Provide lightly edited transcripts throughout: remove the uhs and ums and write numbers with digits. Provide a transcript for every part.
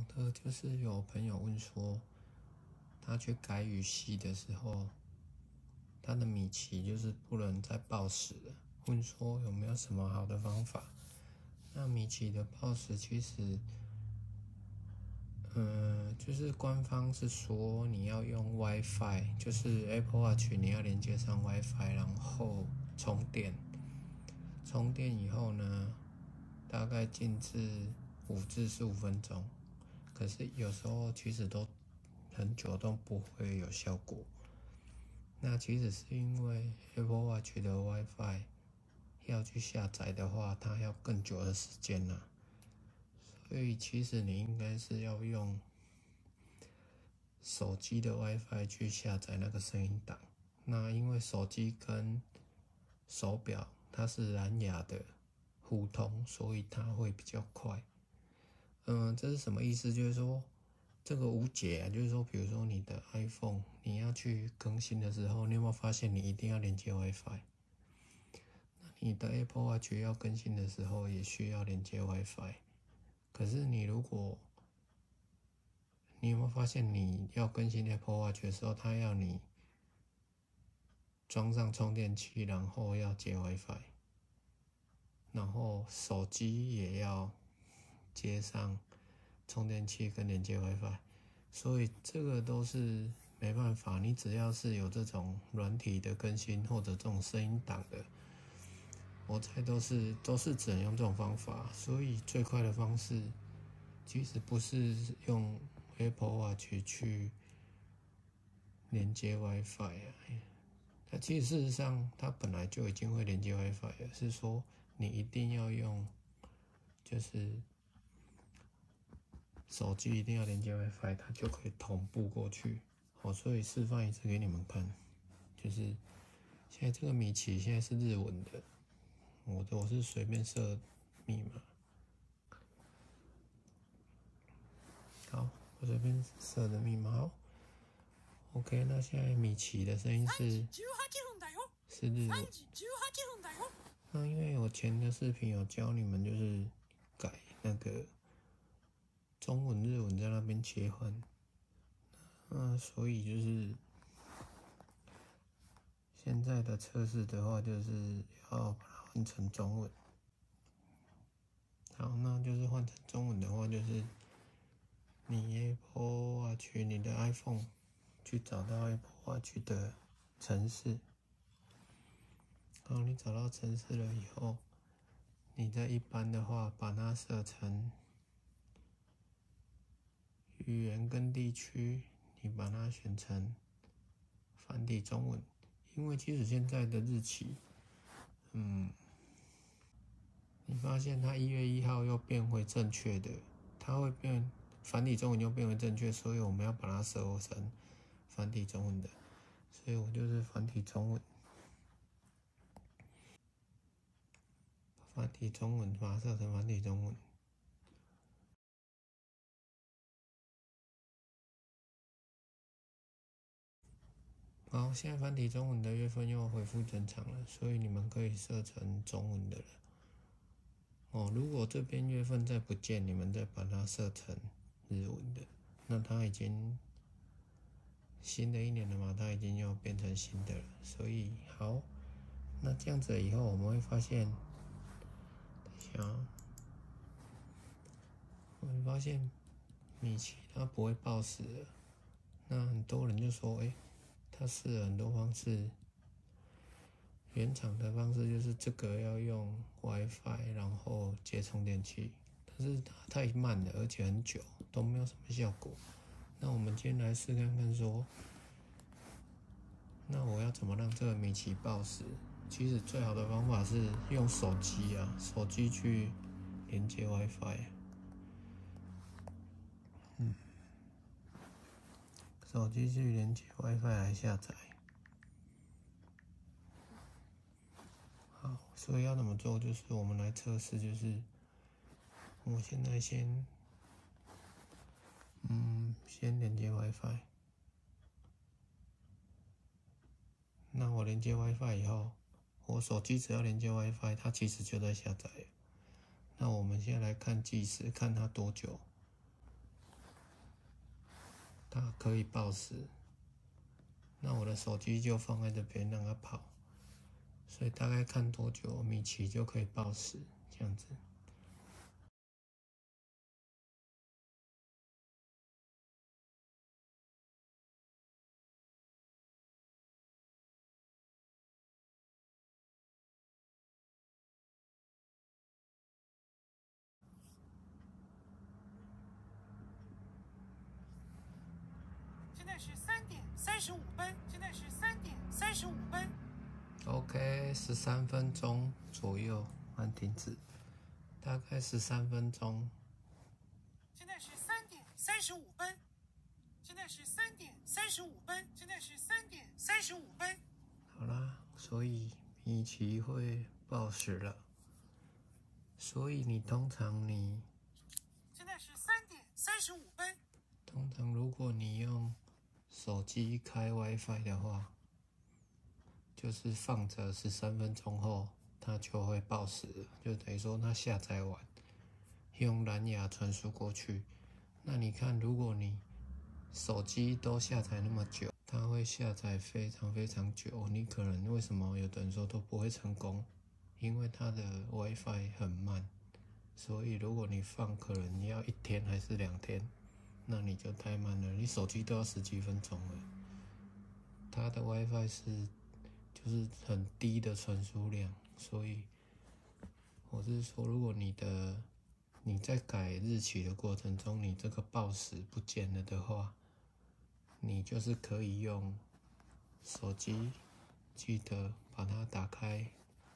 好的，就是有朋友问说，他去改语系的时候，他的米奇就是不能再报时了。问说有没有什么好的方法？那米奇的报时其实，就是官方是说你要用 WiFi，就是 Apple Watch 你要连接上 WiFi，然后充电。充电以后呢，大概静置5至15分钟。可是有时候其实都很久都不会有效果。那其实是因为 Apple Watch 的 WiFi 要去下载的话，它要更久的时间啦。所以其实你应该是要用手机的 WiFi 去下载那个声音档。那因为手机跟手表它是蓝牙的互通，所以它会比较快。这是什么意思？就是说这个无解啊，就是说，比如说你的 iPhone 你要去更新的时候，你有没有发现你一定要连接 WiFi？那你的 Apple Watch 要更新的时候也需要连接 WiFi。可是你有没有发现你要更新 Apple Watch 的时候，它要你装上充电器，然后要接 WiFi， 然后手机也要接上充电器跟连接 WiFi， 所以这个都是没办法。你只要是有这种软体的更新或者这种声音档的，我猜都是只能用这种方法。所以最快的方式其实不是用 Apple Watch 去连接 WiFi 啊，它其实事实上它本来就已经会连接 WiFi 了，是说你一定要用，就是手机一定要连接 WiFi， 它就可以同步过去。好，所以示范一次给你们看，就是现在这个米奇现在是日文的，我是随便设密码。好，我随便设的密码。好 ，OK， 那现在米奇的声音是日文。那因为我前的视频有教你们就是改那个中文、日文在那边切换，所以就是现在的测试的话，就是要把它换成中文。好，那就是换成中文的话，就是你 Apple Watch 你的 iPhone 去找到 Apple Watch 的程式，然后你找到程式了以后，你在一般的话把它设成语言跟地区，你把它选成繁体中文，因为其实现在的日期，你发现它1月1号又变回正确的，它会变繁体中文又变回正确，所以我们要把它设成繁体中文的，所以我就是繁体中文，把它设成繁体中文。好，现在繁体中文的月份又恢复正常了，所以你们可以设成中文的了。如果这边月份再不见，你们再把它设成日文的，那它已经新的一年了嘛，它已经要变成新的了。所以好，那这样子以后我们会发现，等一下我会发现米奇它不会报时了。那很多人就说，他试了很多方式。原厂的方式就是这个要用 WiFi， 然后接充电器，但是它太慢了，而且很久都没有什么效果。那我们今天来试看看说，那我要怎么让这个米奇报时？其实最好的方法是用手机啊，手机去连接 WiFi。手机去连接 WiFi 来下载。好，所以要怎么做？就是我们来测试，就是我现在先连接 WiFi。那我连接 WiFi 以后，我手机只要连接 WiFi， 它其实就在下载。那我们现在来看计时，看它多久。它可以报时。那我的手机就放在这边让它跑，所以大概看多久米奇就可以报时，这样子。现在是3:35，现在是3:35。OK， 13分钟左右，按停止，大概13分钟。现在是3:35，现在是3:35，现在是3:35。好啦，所以米奇会报时了。所以你通常现在是3:35。通常如果你用手机开 WiFi 的话，就是放着13分钟后，它就会报时了，就等于说它下载完，用蓝牙传输过去。那你看，如果你手机都下载那么久，它会下载非常非常久。你可能为什么有的人说都不会成功？因为它的 WiFi 很慢，所以如果你放可能要1天还是2天，那你就太慢了。你手机都要10几分钟了。它的 WiFi 就是很低的传输量，所以我是说，如果你在改日期的过程中，你这个报时不见了的话，你就是可以用手机，记得把它打开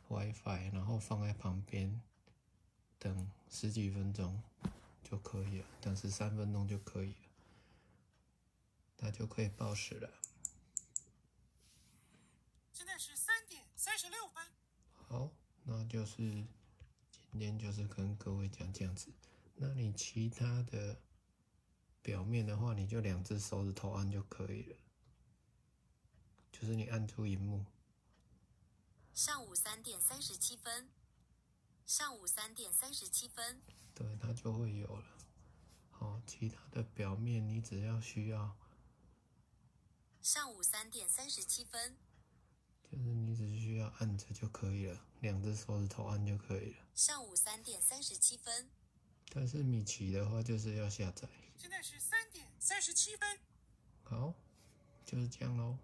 WiFi， 然后放在旁边，等10几分钟就可以了，等13分钟就可以了，它就可以报时了。现在是3:36。好，那就是今天就是跟各位讲这样子。那你其他的表面的话，你就2只手指头按就可以了，就是你按住萤幕。上午3:37，上午3:37。对，它就会有了。好，其他的表面你只要需要，上午3:37，就是你只需要按着就可以了，2只手指头按就可以了。上午3:37。但是米奇的话就是要下载。现在是3:37。好，就是这样咯。